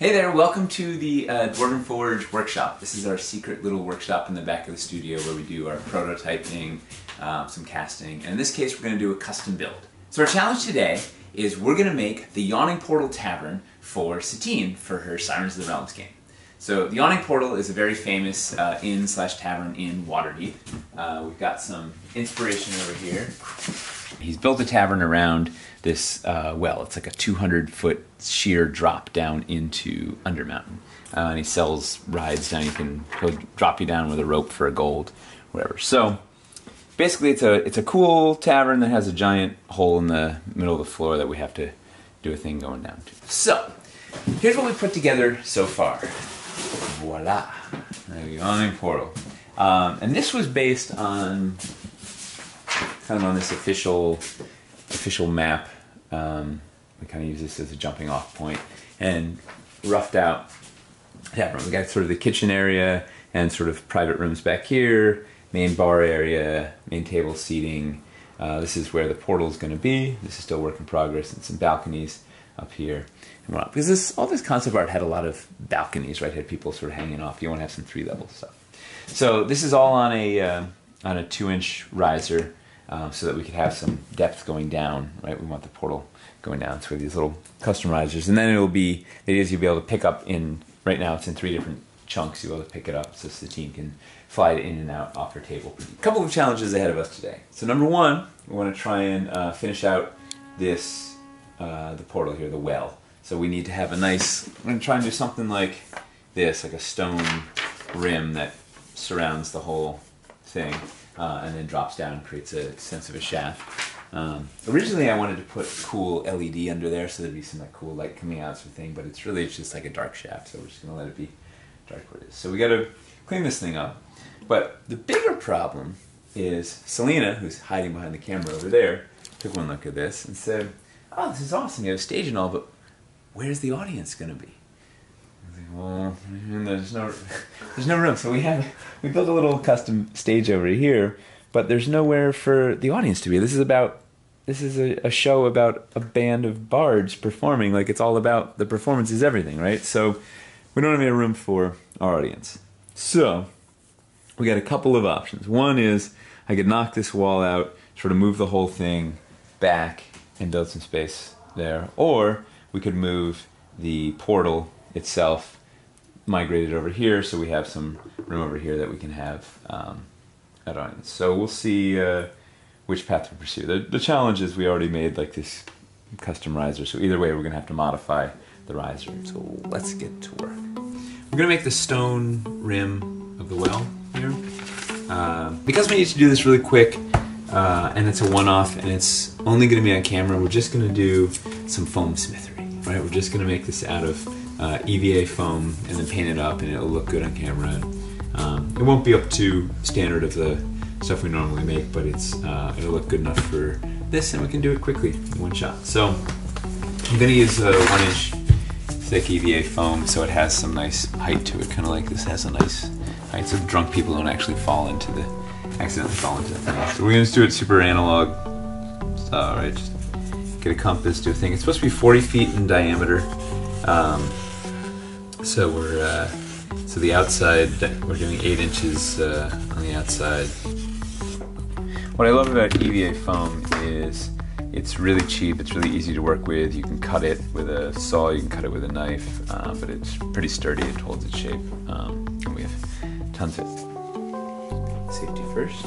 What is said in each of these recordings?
Hey there, welcome to the Dwarven Forge workshop. This is our secret little workshop in the back of the studio where we do our prototyping, some casting, and in this case we're going to do a custom build. So our challenge today is we're going to make the Yawning Portal Tavern for Satine for her Sirens of the Realms game. So the Yawning Portal is a very famous inn/tavern in Waterdeep. We've got some inspiration over here. He's built a tavern around this well. It's like a 200-foot sheer drop down into Undermountain. And he sells rides down. He'll drop you down with a rope for a gold, whatever. So basically it's a cool tavern that has a giant hole in the middle of the floor that we have to do a thing going down to. So here's what we put together so far. Voila, the Yawning Portal. And this was based on kind of on this official map. We kind of use this as a jumping off point and roughed out tavern. We got sort of the kitchen area and sort of private rooms back here, main bar area, main table seating. This is where the portal is going to be. This is still work in progress, and some balconies up here. Because all this concept art had a lot of balconies, right? Had people sort of hanging off. You want to have some 3-level stuff. So this is all on a 2-inch riser. So that we could have some depth going down, right? We want the portal going down through these little custom risers, and then it'll be, the idea is you'll be able to pick up in, right now it's in 3 different chunks, you'll be able to pick it up so the team can fly it in and out off your table. A couple of challenges ahead of us today. So number one, we want to try and finish out this, the portal here, the well. So we need to have a nice, we're going to try and do something like this, like a stone rim that surrounds the whole thing. And then drops down and creates a sense of a shaft. Originally I wanted to put cool LED under there so there'd be some like cool light coming out sort of thing, but it's just like a dark shaft, so we're just going to let it be dark where it is. So we got to clean this thing up. But the bigger problem is Selena, who's hiding behind the camera over there, took one look at this and said, oh, this is awesome, you have a stage and all, but where's the audience going to be? Well, there's no room. So we built a little custom stage over here, but there's nowhere for the audience to be. This is a show about a band of bards performing. Like, it's all about the performance is everything, right? So we don't have any room for our audience. So we got a couple of options. One is I could knock this wall out, sort of move the whole thing back and build some space there, or we could move the portal itself, migrate it over here so we have some room over here that we can have at audience. So we'll see which path we pursue. The challenge is we already made like this custom riser, so either way we're going to have to modify the riser. So let's get to work. We're going to make the stone rim of the well here. Because we need to do this really quick, and it's a one-off and it's only going to be on camera, we're just going to do some foam smithery. Right? We're just going to make this out of EVA foam and then paint it up, and it'll look good on camera. It won't be up to standard of the stuff we normally make, but it'll look good enough for this, and we can do it quickly in one shot. So I'm going to use a 1-inch thick EVA foam so it has some nice height to it, kind of like this has a nice height so drunk people don't actually accidentally fall into the thing. So we're going to do it super analog style, right? Just get a compass, do a thing. It's supposed to be 40 feet in diameter. So the outside, we're doing 8 inches on the outside. What I love about EVA foam is it's really cheap, it's really easy to work with. You can cut it with a saw, you can cut it with a knife, but it's pretty sturdy, it holds its shape. And we have tons of it. Safety first.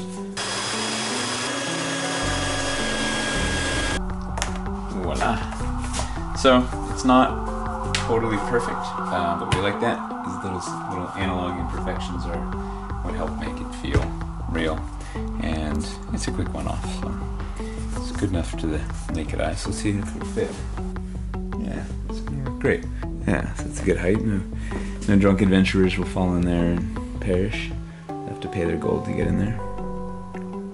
Voila. So it's not totally perfect, but we like that. These little analog imperfections are what help make it feel real, and it's a quick one-off, so it's good enough to the naked eye. So let's see if it'll fit. Yeah, it's gonna work great. Yeah, so it's a good height. No drunk adventurers will fall in there and perish. They have to pay their gold to get in there.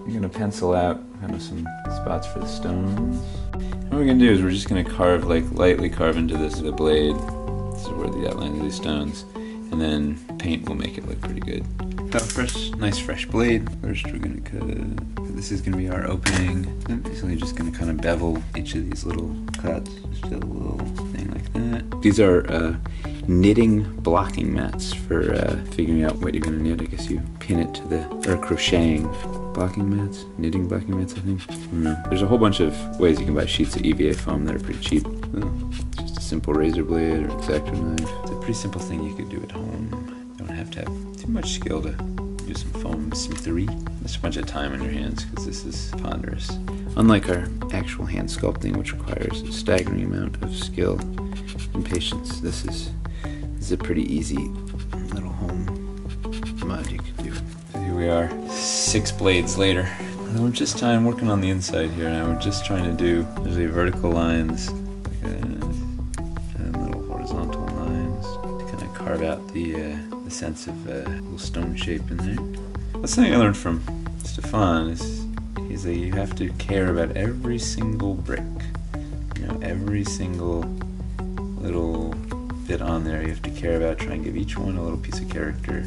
You're gonna pencil out kind of some spots for the stones. What we're going to do is we're just going to carve, like lightly carve into the blade. This is where the outline of these stones. And then paint will make it look pretty good. Got nice fresh blade. First we're going to cut, this is going to be our opening. I'm basically just going to kind of bevel each of these little cuts. Just a little thing like that. These are knitting blocking mats for figuring out what you're going to knit. I guess you pin it to or crocheting blocking mats, knitting blocking mats, I think. I don't know. There's a whole bunch of ways you can buy sheets of EVA foam that are pretty cheap. Just a simple razor blade or X-Acto knife. It's a pretty simple thing you could do at home. You don't have to have too much skill to do some foam smithery. There's a bunch of time on your hands because this is ponderous. Unlike our actual hand sculpting, which requires a staggering amount of skill and patience, this is a pretty easy little home mod you could do. So here we are, 6 blades later. And we're just working on the inside here now. We're just trying to do usually vertical lines, and little horizontal lines to kind of carve out the sense of a little stone shape in there. That's something I learned from Stefan. Is that you have to care about every single brick. You know, every single little bit on there you have to care about. Try and give each one a little piece of character,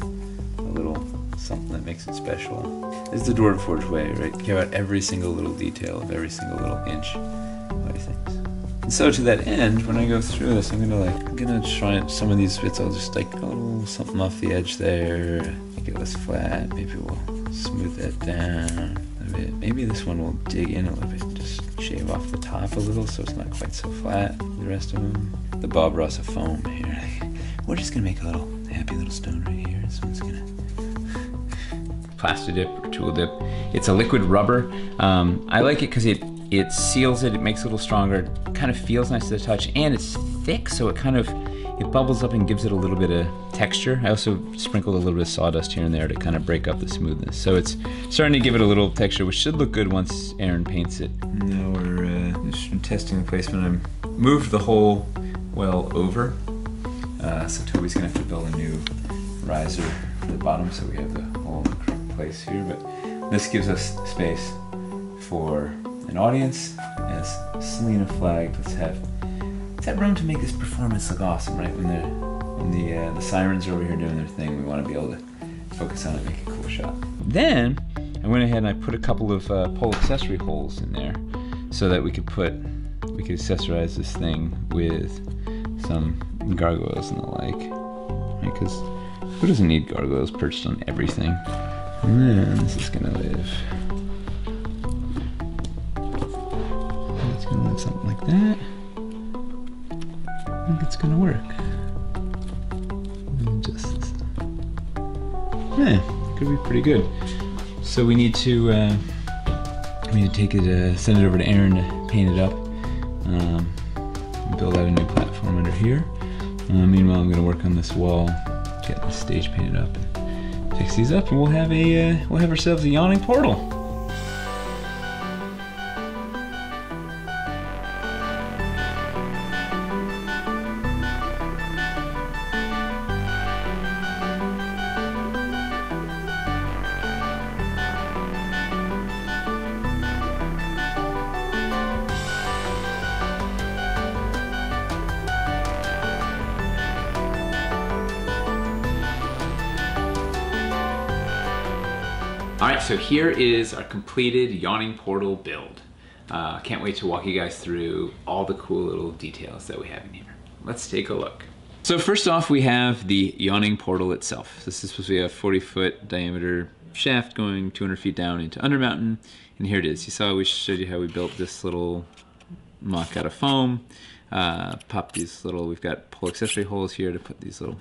a little something that makes it special. It's the Dwarven Forge way, right? Care about every single little detail of every single little inch of things. And so to that end, when I go through this, I'm gonna try some of these bits. I'll just like a little something off the edge there, make it less flat. Maybe we'll smooth that down a bit. Maybe this one will dig in a little bit, just shave off the top a little so it's not quite so flat. The rest of them, the Bob Ross of foam here. We're just gonna make a little happy little stone right here. This one's gonna Plasti dip or tool dip. It's a liquid rubber. I like it because it seals it, it makes it a little stronger, it kind of feels nice to the touch, and it's thick, so it bubbles up and gives it a little bit of texture. I also sprinkled a little bit of sawdust here and there to kind of break up the smoothness. So it's starting to give it a little texture, which should look good once Aaron paints it. Now we're just testing the placement. I moved the whole well over, so Toby's gonna have to build a new riser for the bottom, so we have the whole place here, but this gives us space for an audience. As Selena flagged, let's have room to make this performance look awesome, right? When the Sirens are over here doing their thing, we want to be able to focus on it and make a cool shot. Then I went ahead and I put a couple of pole accessory holes in there so that we could accessorize this thing with some gargoyles and the like, right? Because who doesn't need gargoyles perched on everything? And then this is gonna live. It's gonna live something like that. I think it's gonna work. Could be pretty good. So we need to take it, send it over to Aaron to paint it up, build out a new platform under here. Meanwhile, I'm gonna work on this wall, get the stage painted up, and fix these up, and we'll have ourselves a Yawning Portal. Alright, so here is our completed Yawning Portal build. Can't wait to walk you guys through all the cool little details that we have in here. Let's take a look. So first off, we have the Yawning Portal itself. This is supposed to be a 40-foot diameter shaft going 200 feet down into Undermountain, and here it is. You saw we showed you how we built this little mock out of foam. Popped these little, we've got pole accessory holes here to put these little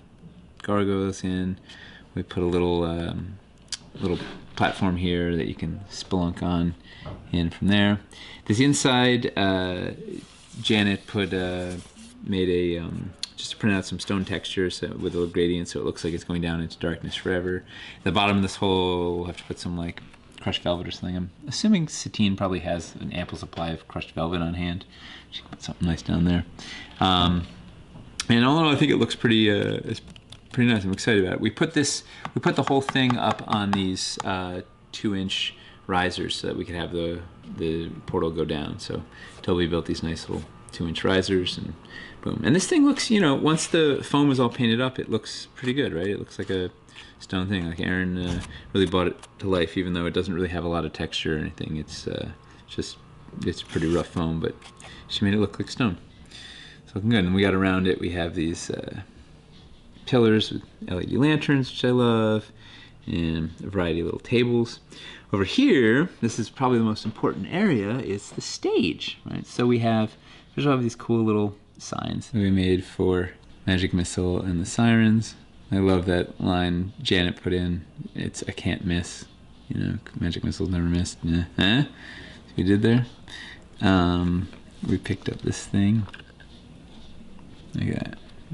gargoyles in. We put a little platform here that you can spelunk on in from there. This inside, Janet made a just to print out some stone texture with a little gradient, so it looks like it's going down into darkness forever. The bottom of this hole, we'll have to put some like crushed velvet or something. I'm assuming Satine probably has an ample supply of crushed velvet on hand. She can put something nice down there. And all in all, I think it looks pretty nice. I'm excited about it. We put the whole thing up on these 2-inch risers so that we could have the portal go down. So Toby built these nice little 2-inch risers, and boom. And this thing looks, you know, once the foam is all painted up, it looks pretty good, right? It looks like a stone thing. Like Aaron really brought it to life, even though it doesn't really have a lot of texture or anything. It's pretty rough foam, but she made it look like stone. So looking good. And we got around it, we have these pillars with LED lanterns, which I love, and a variety of little tables. Over here, this is probably the most important area, is the stage, right? So there's all these cool little signs that we made for Magic Missile and the Sirens. I love that line Janet put in, it's a can't miss. You know, Magic Missile's never missed. Yeah. Huh? We did there. We picked up this thing. We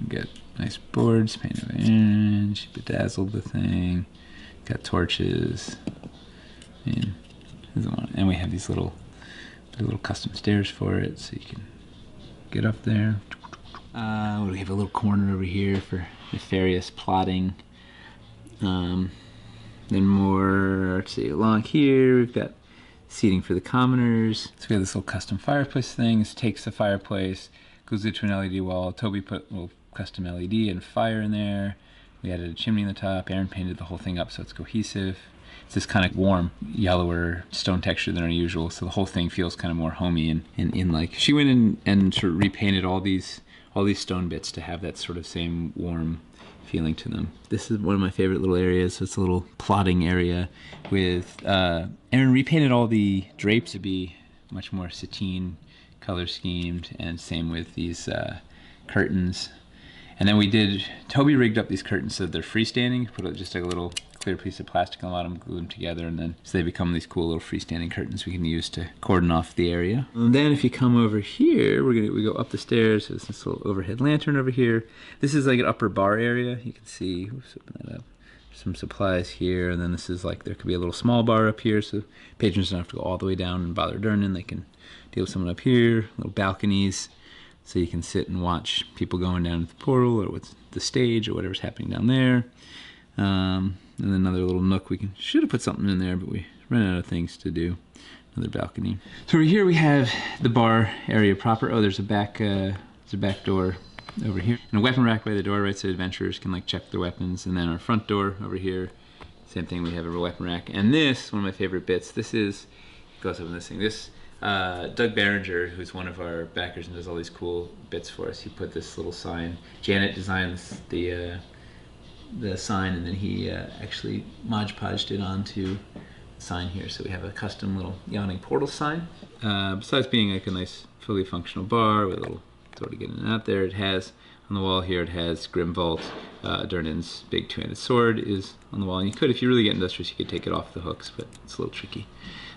got nice boards, painted orange, bedazzled the thing. Got torches. And we have these little custom stairs for it, so you can get up there. We have a little corner over here for nefarious plotting. Then more, let's see, along here we've got seating for the commoners. So we have this little custom fireplace thing. This takes the fireplace, goes into an LED wall. Toby put a little custom LED and fire in there. We added a chimney in the top. Aaron painted the whole thing up so it's cohesive. It's this kind of warm, yellower stone texture than our usual, so the whole thing feels kind of more homey and in-like. She went in and sort of repainted all these stone bits to have that sort of same warm feeling to them. This is one of my favorite little areas. So it's a little plotting area with Aaron repainted all the drapes to be much more sateen color schemed, and same with these curtains. And then Toby rigged up these curtains so they're freestanding, put just like a little clear piece of plastic on the bottom, glue them together, and then so they become these cool little freestanding curtains we can use to cordon off the area. And then if you come over here, we go up the stairs. There's this little overhead lantern over here. This is like an upper bar area. You can see, oops, open that up. Some supplies here, and then this is like, there could be a little small bar up here, so patrons don't have to go all the way down and bother turning. They can deal with someone up here. Little balconies, so you can sit and watch people going down to the portal or with the stage or whatever's happening down there. And then another little nook. Should have put something in there, but we ran out of things to do. Another balcony. So over here we have the bar area proper. Oh, there's a back door over here, and a weapon rack by the door, right, so adventurers can like check their weapons. And then our front door over here, same thing. We have a weapon rack. And this, one of my favorite bits. This goes up in this thing. This Doug Barringer, who's one of our backers and does all these cool bits for us. He put this little sign. Janet designed the sign, and then he actually Mod Podged it onto the sign here. So we have a custom little Yawning Portal sign. Besides being like a nice fully functional bar with a little door to get in and out there, it has on the wall here, it has Grimvault. Durnin's big two-handed sword is on the wall, and you could, if you really get industrious, you could take it off the hooks, but it's a little tricky.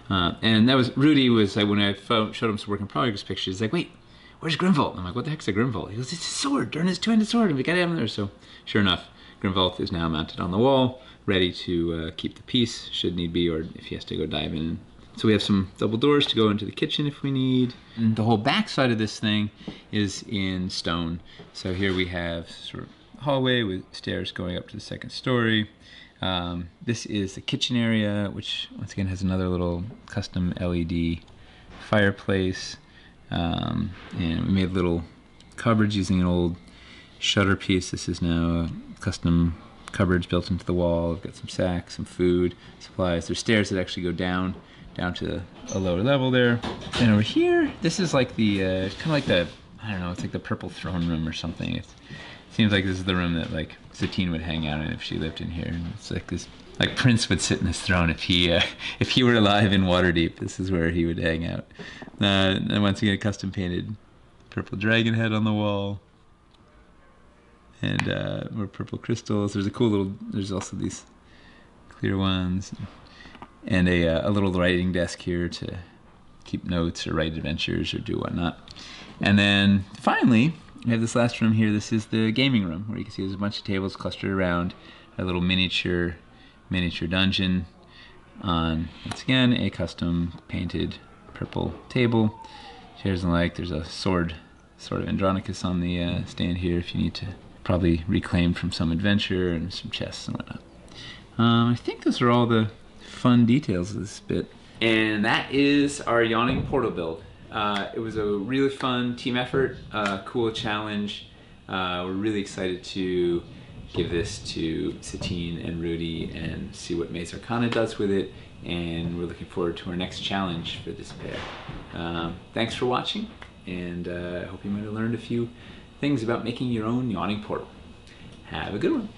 And that was, Rudy was like, when I showed him some work in progress pictures, he's like, wait, where's Grimvault? And I'm like, what the heck's a Grimvault? He goes, it's a sword, Durnin's two-handed sword, and we gotta have him there. So sure enough, Grimvault is now mounted on the wall, ready to keep the peace, should need be, or if he has to go dive in. So we have some double doors to go into the kitchen if we need. And the whole back side of this thing is in stone. So here we have sort of a hallway with stairs going up to the second story. This is the kitchen area, which once again has another little custom LED fireplace. And we made little cupboards using an old shutter piece. This is now custom cupboards built into the wall. We've got some sacks, some food, supplies. There's stairs that actually go down to a lower level there. And over here, this is like the, kind of like the, I don't know, it's like the purple throne room or something. It seems like this is the room that like Satine would hang out in if she lived in here. And it's like this, like Prince would sit in his throne if he were alive in Waterdeep. This is where he would hang out. And once again, a custom painted purple dragon head on the wall. And more purple crystals. There's a cool little, there's also these clear ones. And a little writing desk here to keep notes or write adventures or do whatnot. And then finally, we have this last room here. This is the gaming room, where you can see there's a bunch of tables clustered around a little miniature dungeon on, once again, a custom painted purple table. Chairs and like, there's a sword of Andronicus on the stand here if you need to, probably reclaimed from some adventure, and some chests and whatnot. I think those are all the fun details of this bit. And that is our Yawning Portal build. It was a really fun team effort, cool challenge. We're really excited to give this to Satine and Rudy and see what Maze Arcana does with it, and we're looking forward to our next challenge for this pair. Thanks for watching, and I hope you might have learned a few things about making your own Yawning Portal. Have a good one.